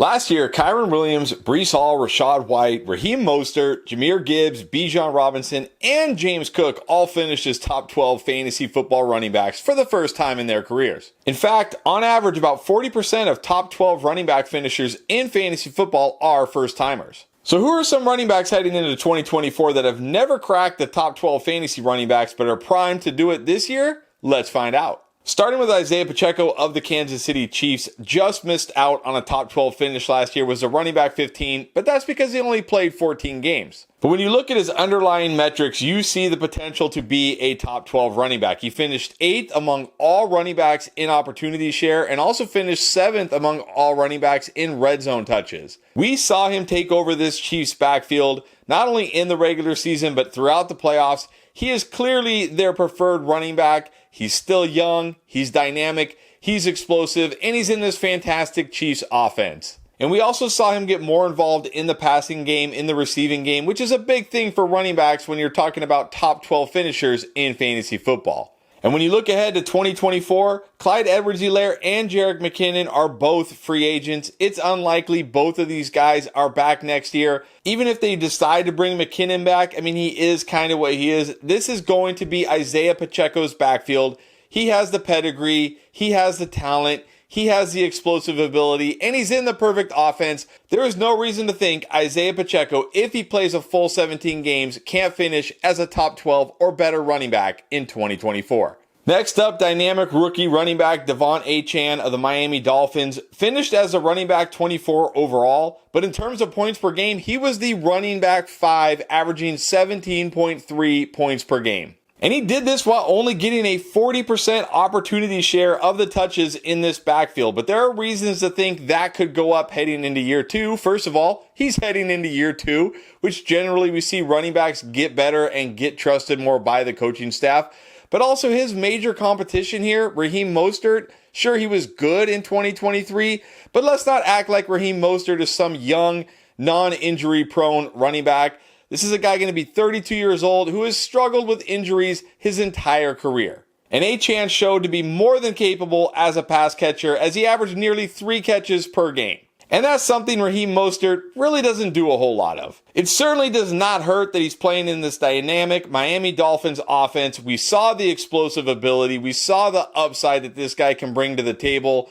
Last year, Kyron Williams, Breece Hall, Rachaad White, Raheem Mostert, Jahmyr Gibbs, Bijan Robinson, and James Cook all finished as top 12 fantasy football running backs for the first time in their careers. In fact, on average, about 40% of top 12 running back finishers in fantasy football are first-timers. So who are some running backs heading into 2024 that have never cracked the top 12 fantasy running backs but are primed to do it this year? Let's find out. Starting with Isaiah Pacheco of the Kansas City Chiefs, just missed out on a top 12 finish last year, was a running back 15, but that's because he only played 14 games. But when you look at his underlying metrics, you see the potential to be a top 12 running back. He finished 8th among all running backs in opportunity share and also finished 7th among all running backs in red zone touches. We saw him take over this Chiefs backfield, not only in the regular season, but throughout the playoffs. He is clearly their preferred running back. He's still young, he's dynamic, he's explosive, and he's in this fantastic Chiefs offense. And we also saw him get more involved in the passing game, in the receiving game, which is a big thing for running backs when you're talking about top 12 finishers in fantasy football. And when you look ahead to 2024, Clyde Edwards-Helaire and Jerick McKinnon are both free agents. It's unlikely both of these guys are back next year. Even if they decide to bring McKinnon back, I mean, he is kind of what he is. This is going to be Isaiah Pacheco's backfield. He has the pedigree, he has the talent, he has the explosive ability, and he's in the perfect offense. There is no reason to think Isaiah Pacheco, if he plays a full 17 games, can't finish as a top 12 or better running back in 2024. Next up, dynamic rookie running back Devon Achane of the Miami Dolphins finished as a running back 24 overall, but in terms of points per game, he was the running back 5, averaging 17.3 points per game. And he did this while only getting a 40% opportunity share of the touches in this backfield. But there are reasons to think that could go up heading into year 2. First of all, he's heading into year 2, which generally we see running backs get better and get trusted more by the coaching staff. But also his major competition here, Raheem Mostert, sure, he was good in 2023, but let's not act like Raheem Mostert is some young, non-injury prone running back. This is a guy going to be 32 years old who has struggled with injuries his entire career. And Achane showed to be more than capable as a pass catcher as he averaged nearly 3 catches per game. And that's something Raheem Mostert really doesn't do a whole lot of. It certainly does not hurt that he's playing in this dynamic Miami Dolphins offense. We saw the explosive ability. We saw the upside that this guy can bring to the table.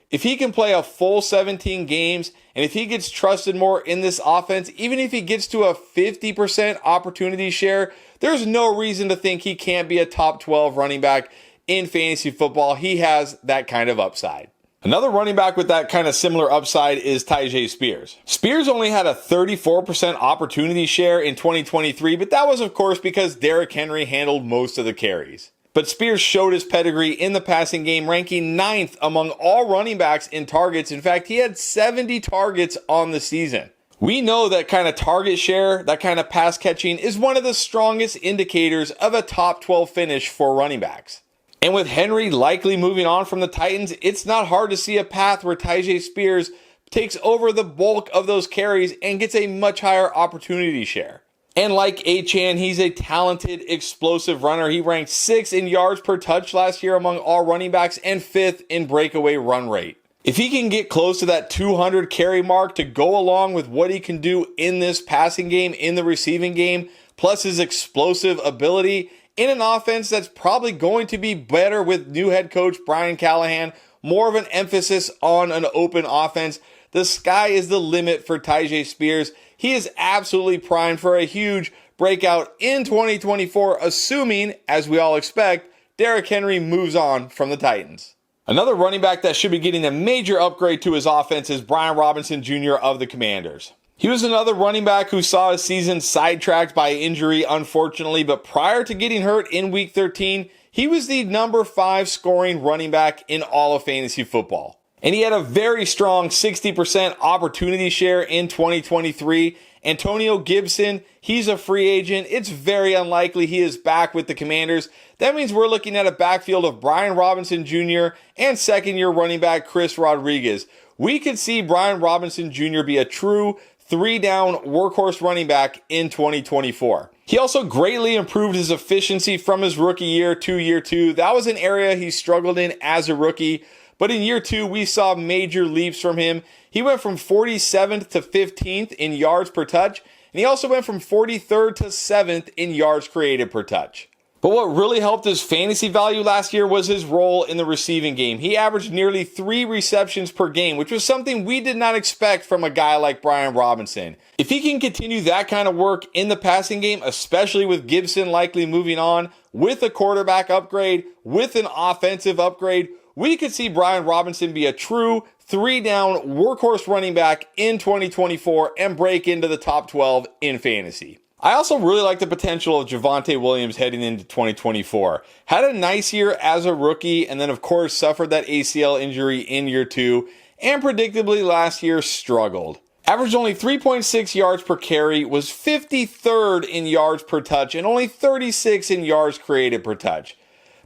If he can play a full 17 games, and if he gets trusted more in this offense, even if he gets to a 50% opportunity share, there's no reason to think he can't be a top 12 running back in fantasy football. He has that kind of upside. Another running back with that kind of similar upside is Tyjae Spears. Spears only had a 34% opportunity share in 2023, but that was of course because Derrick Henry handled most of the carries. But Spears showed his pedigree in the passing game, ranking 9th among all running backs in targets. In fact, he had 70 targets on the season. We know that kind of target share, that kind of pass catching is one of the strongest indicators of a top 12 finish for running backs. And with Henry likely moving on from the Titans, it's not hard to see a path where Tyjae Spears takes over the bulk of those carries and gets a much higher opportunity share. And like Achane, he's a talented, explosive runner. He ranked 6th in yards per touch last year among all running backs and 5th in breakaway run rate. If he can get close to that 200 carry mark to go along with what he can do in this passing game, in the receiving game, plus his explosive ability in an offense that's probably going to be better with new head coach Brian Callahan, more of an emphasis on an open offense, the sky is the limit for Tyjae Spears. He is absolutely primed for a huge breakout in 2024, assuming, as we all expect, Derrick Henry moves on from the Titans. Another running back that should be getting a major upgrade to his offense is Brian Robinson Jr. of the Commanders. He was another running back who saw his season sidetracked by injury, unfortunately, but prior to getting hurt in Week 13, he was the number 5 scoring running back in all of fantasy football. And he had a very strong 60% opportunity share in 2023. Antonio Gibson, he's a free agent. It's very unlikely he is back with the Commanders. That means we're looking at a backfield of Brian Robinson Jr. and second-year running back Chris Rodriguez. We could see Brian Robinson Jr. be a true 3-down workhorse running back in 2024. He also greatly improved his efficiency from his rookie year to year 2. That was an area he struggled in as a rookie. but in year 2, we saw major leaps from him. He went from 47th to 15th in yards per touch, and he also went from 43rd to 7th in yards created per touch. But what really helped his fantasy value last year was his role in the receiving game. He averaged nearly 3 receptions per game, which was something we did not expect from a guy like Brian Robinson. If he can continue that kind of work in the passing game, especially with Gibson likely moving on, with a quarterback upgrade, with an offensive upgrade, we could see Brian Robinson be a true 3-down workhorse running back in 2024 and break into the top 12 in fantasy. I also really like the potential of Javonte Williams heading into 2024. Had a nice year as a rookie, and then of course suffered that ACL injury in year 2, and predictably last year struggled. Averaged only 3.6 yards per carry, was 53rd in yards per touch, and only 36 in yards created per touch.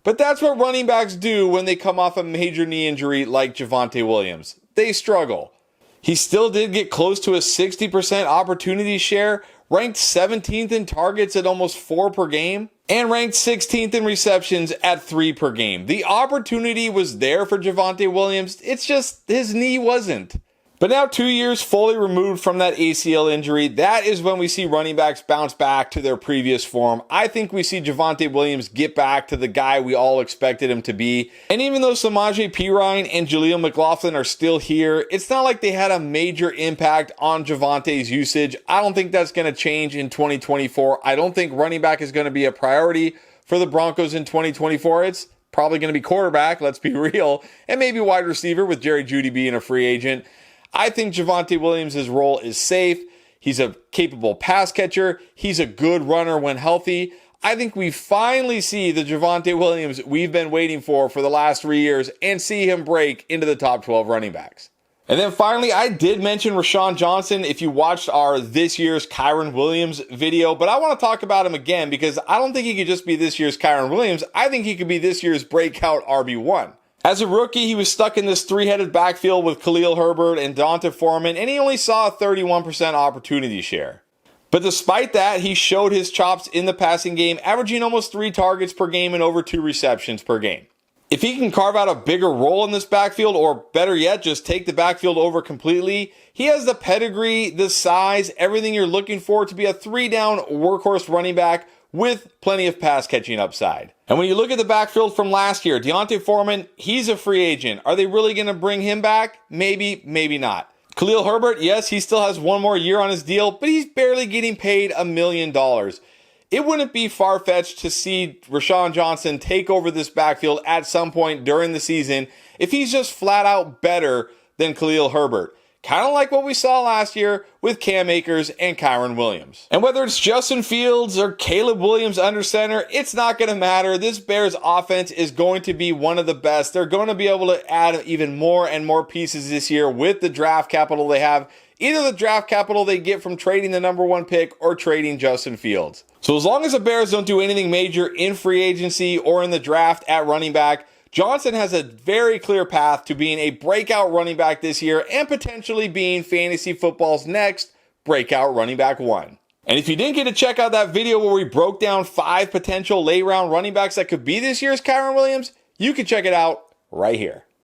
But that's what running backs do when they come off a major knee injury like Javonte Williams. They struggle. He still did get close to a 60% opportunity share, ranked 17th in targets at almost 4 per game, and ranked 16th in receptions at 3 per game. The opportunity was there for Javonte Williams, it's just his knee wasn't. But now 2 years fully removed from that ACL injury, that is when we see running backs bounce back to their previous form. I think we see Javonte Williams get back to the guy we all expected him to be. And even though Samaje Perine and Jaleel McLaughlin are still here, it's not like they had a major impact on Javonte's usage. I don't think that's going to change in 2024. I don't think running back is going to be a priority for the Broncos in 2024. It's probably going to be quarterback, let's be real, and maybe wide receiver with Jerry Jeudy being a free agent. I think Javonte Williams' role is safe. He's a capable pass catcher. He's a good runner when healthy. I think we finally see the Javonte Williams we've been waiting for the last 3 years and see him break into the top 12 running backs. And then finally, I did mention Rashawn Johnson if you watched our this year's Kyren Williams video, but I want to talk about him again because I don't think he could just be this year's Kyren Williams. I think he could be this year's breakout RB1. As a rookie, he was stuck in this 3-headed backfield with Khalil Herbert and D'Onta Foreman, and he only saw a 31% opportunity share. But despite that, he showed his chops in the passing game, averaging almost 3 targets per game and over 2 receptions per game. If he can carve out a bigger role in this backfield, or better yet, just take the backfield over completely, he has the pedigree, the size, everything you're looking for to be a 3-down workhorse running back with plenty of pass catching upside. And when you look at the backfield from last year, D'Onta Foreman, he's a free agent. Are they really going to bring him back? Maybe, maybe not. Khalil Herbert, yes, he still has 1 more year on his deal, but he's barely getting paid $1 million. It wouldn't be far-fetched to see Rashawn Johnson take over this backfield at some point during the season if he's just flat out better than Khalil Herbert. Kind of like what we saw last year with Cam Akers and Kyren Williams. And whether it's Justin Fields or Caleb Williams under center, it's not going to matter. This Bears offense is going to be one of the best. They're going to be able to add even more and more pieces this year with the draft capital they have. Either the draft capital they get from trading the number 1 pick or trading Justin Fields. So as long as the Bears don't do anything major in free agency or in the draft at running back, Johnson has a very clear path to being a breakout running back this year and potentially being fantasy football's next breakout running back 1. And if you didn't get to check out that video where we broke down 5 potential late round running backs that could be this year's Kyren Williams, you can check it out right here.